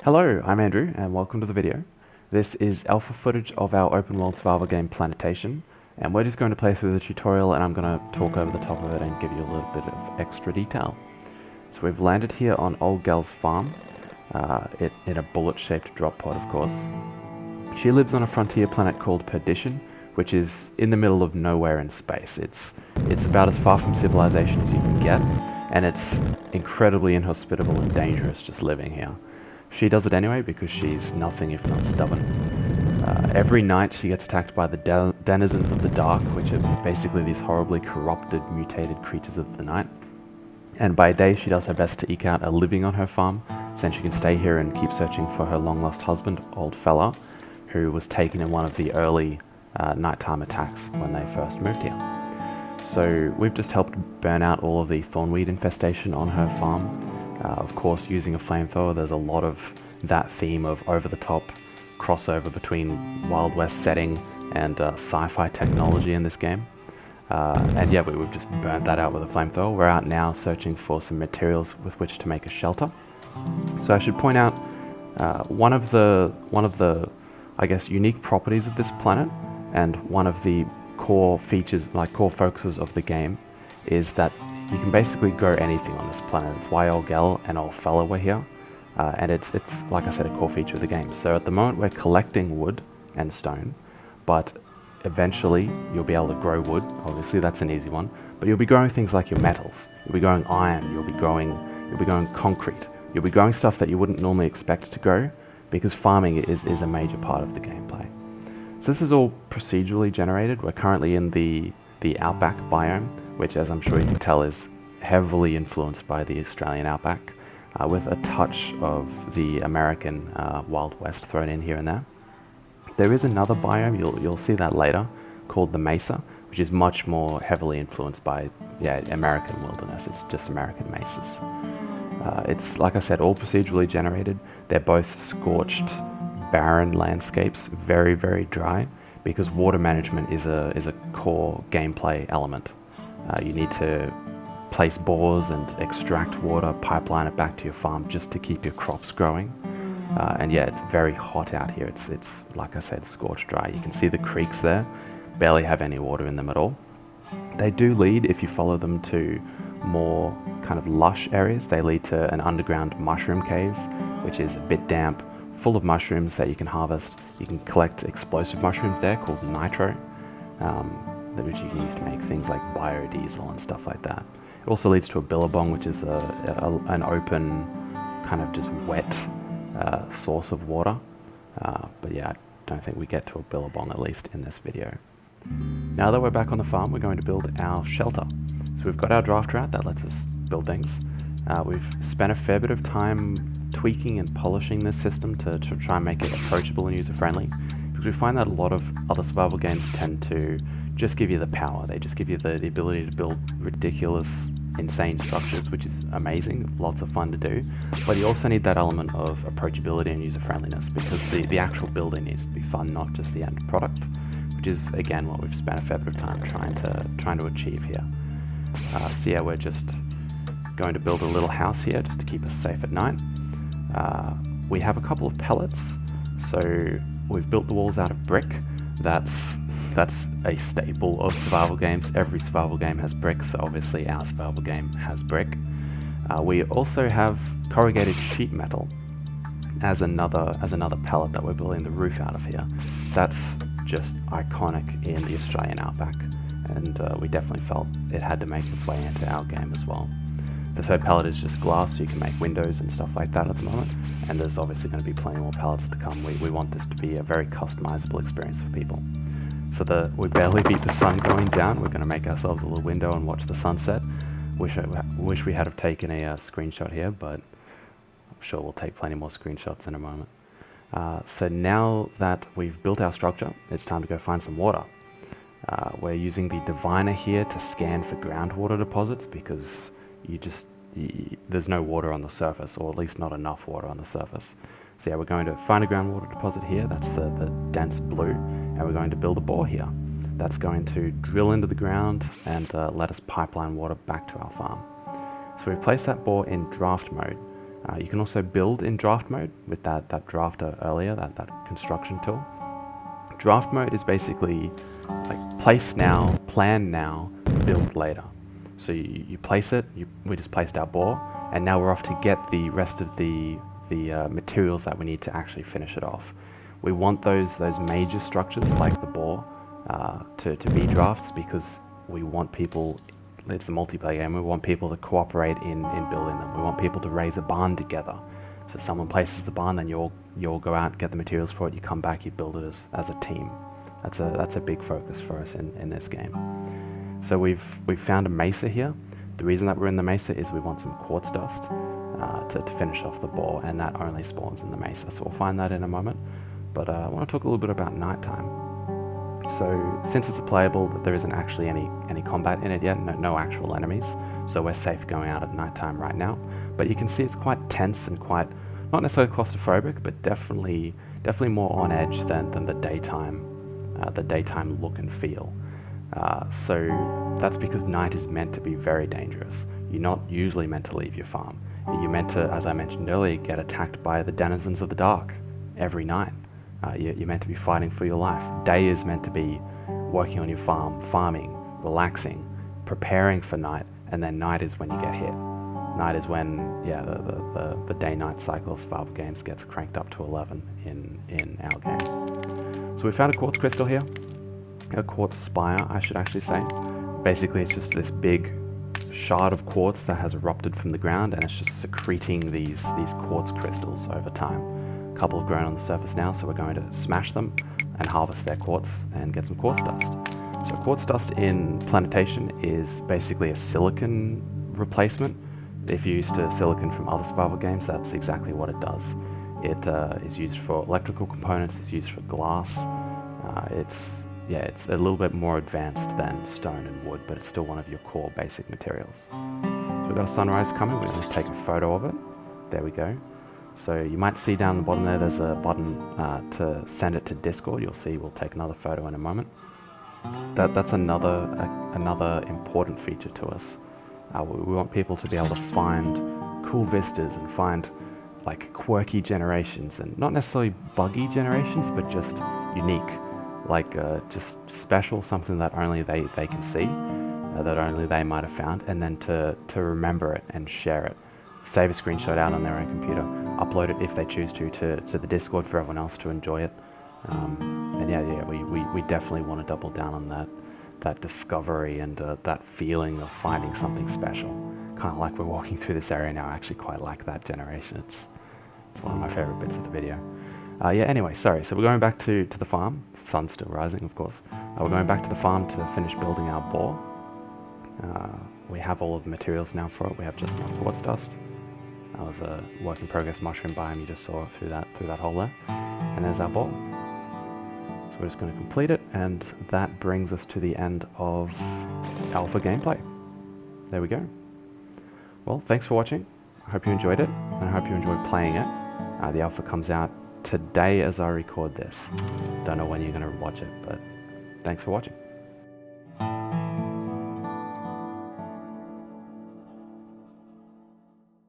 Hello, I'm Andrew and welcome to the video. This is alpha footage of our open world survival game Planetation, and we're just going to play through the tutorial and I'm going to talk over the top of it and give you a little bit of extra detail. So we've landed here on Old Gal's farm, in a bullet-shaped drop pod of course. She lives on a frontier planet called Perdition, which is in the middle of nowhere in space. It's about as far from civilization as you can get, and it's incredibly inhospitable and dangerous just living here. She does it anyway because she's nothing if not stubborn. Every night she gets attacked by the denizens of the dark, which are basically these horribly corrupted, mutated creatures of the night. And by day she does her best to eke out a living on her farm, so she can stay here and keep searching for her long-lost husband, Old Fella, who was taken in one of the early nighttime attacks when they first moved here. So we've just helped burn out all of the thornweed infestation on her farm. Of course, using a flamethrower, there's a lot of that theme of over-the-top crossover between Wild West setting and sci-fi technology in this game. And yeah, we've just burnt that out with a flamethrower. We're out now searching for some materials with which to make a shelter. So I should point out one of the I guess unique properties of this planet, and one of the core features, like core focuses of the game, is that you can basically grow anything on this planet. It's why Old Gal and Old Fella were here, and it's like I said, a core feature of the game. So at the moment we're collecting wood and stone, but eventually you'll be able to grow wood. Obviously that's an easy one, but you'll be growing things like your metals. You'll be growing iron. You'll be growing concrete. You'll be growing stuff that you wouldn't normally expect to grow, because farming is a major part of the gameplay. So this is all procedurally generated. We're currently in the Outback Biome, which, as I'm sure you can tell, is heavily influenced by the Australian outback, with a touch of the American Wild West thrown in here and there. There is another biome, you'll see that later, called the Mesa, which is much more heavily influenced by American wilderness. It's just American mesas. It's, like I said, all procedurally generated. They're both scorched, barren landscapes, very, very dry, because water management is a core gameplay element. You need to place bores and extract water, pipeline it back to your farm just to keep your crops growing. And yeah, it's very hot out here. It's like I said, scorched dry. You can see the creeks there, barely have any water in them at all. They do lead, if you follow them, to more kind of lush areas. They lead to an underground mushroom cave, which is a bit damp, full of mushrooms that you can harvest. You can collect explosive mushrooms there called nitro, which you can use to make things like biodiesel and stuff like that. It also leads to a billabong, which is an open, kind of just wet source of water. But yeah, I don't think we get to a billabong, at least in this video. Now that we're back on the farm, we're going to build our shelter. So we've got our draft route that lets us build things. We've spent a fair bit of time tweaking and polishing this system to try and make it approachable and user-friendly, because we find that a lot of other survival games tend to just give you the power. They just give you the ability to build ridiculous, insane structures, which is amazing, lots of fun to do, but you also need that element of approachability and user-friendliness, because the actual building needs to be fun, not just the end product, which is again what we've spent a fair bit of time trying to achieve here. So yeah, we're just going to build a little house here just to keep us safe at night. We have a couple of pellets, so we've built the walls out of brick. That's a staple of survival games. Every survival game has brick, so obviously our survival game has brick. We also have corrugated sheet metal as another pellet that we're building the roof out of here. That's just iconic in the Australian outback, and we definitely felt it had to make its way into our game as well. The third pellet is just glass, so you can make windows and stuff like that at the moment, and there's obviously going to be plenty more pellets to come. We want this to be a very customizable experience for people. So we barely beat the sun going down. We're going to make ourselves a little window and watch the sunset. Wish we had have taken a screenshot here, but I'm sure we'll take plenty more screenshots in a moment. So now that we've built our structure, it's time to go find some water. We're using the diviner here to scan for groundwater deposits, because there's no water on the surface, or at least not enough water on the surface. So yeah, we're going to find a groundwater deposit here. That's the dense blue, and we're going to build a bore here. That's going to drill into the ground and let us pipeline water back to our farm. So we've placed that bore in draft mode, You can also build in draft mode with that drafter earlier, that construction tool. Draft mode is basically like place now, plan now, build later. So you place it, we just placed our boar, and now we're off to get the rest of the materials that we need to actually finish it off. We want those major structures like the boar to be drafts, because we want people, it's a multiplayer game, we want people to cooperate in building them. We want people to raise a barn together. So someone places the barn, then you all go out, get the materials for it, you come back, you build it as a team. That's a big focus for us in this game. So we've found a mesa here. The reason that we're in the mesa is we want some quartz dust to finish off the boar, and that only spawns in the mesa. So we'll find that in a moment. But I want to talk a little bit about nighttime. So since it's a playable, there isn't actually any combat in it yet, no actual enemies. So we're safe going out at nighttime right now. But you can see it's quite tense and quite, not necessarily claustrophobic, but definitely more on edge than the daytime look and feel. So that's because night is meant to be very dangerous. You're not usually meant to leave your farm. You're meant to, as I mentioned earlier, get attacked by the denizens of the dark every night. You're meant to be fighting for your life. Day is meant to be working on your farm, farming, relaxing, preparing for night, and then night is when you get hit. Night is when, the day-night cycle of survival games gets cranked up to 11 in our game. So we found a quartz crystal here, a quartz spire, I should actually say. Basically, it's just this big shard of quartz that has erupted from the ground, and it's just secreting these quartz crystals over time. A couple have grown on the surface now, so we're going to smash them and harvest their quartz and get some quartz dust. So quartz dust in Planetation is basically a silicon replacement. If you're used to silicon from other survival games, that's exactly what it does. It is used for electrical components, it's used for glass. It's a little bit more advanced than stone and wood, but it's still one of your core basic materials. So we've got a sunrise coming, we're going to take a photo of it. There we go. So you might see down the bottom there's a button to send it to Discord. You'll see we'll take another photo in a moment. That's another important feature to us. We want people to be able to find cool vistas and find like quirky generations, and not necessarily buggy generations, but just unique, like just special, something that only they can see, that only they might have found, and then to remember it and share it. Save a screenshot out on their own computer, upload it if they choose to the Discord for everyone else to enjoy it. And we definitely want to double down on that discovery and that feeling of finding something special. Kind of like we're walking through this area now. I actually quite like that generation. It's one of my favorite bits of the video. Anyway, sorry. So we're going back to the farm. Sun's still rising, of course. We're going back to the farm to finish building our boar. We have all of the materials now for it. We have just enough quartz dust. That was a work in progress mushroom biome you just saw through that hole there. And there's our boar. So we're just going to complete it, and that brings us to the end of alpha gameplay. There we go. Well, thanks for watching. I hope you enjoyed it, and I hope you enjoyed playing it. The alpha comes out today as I record this. Don't know when you're going to watch it, but thanks for watching.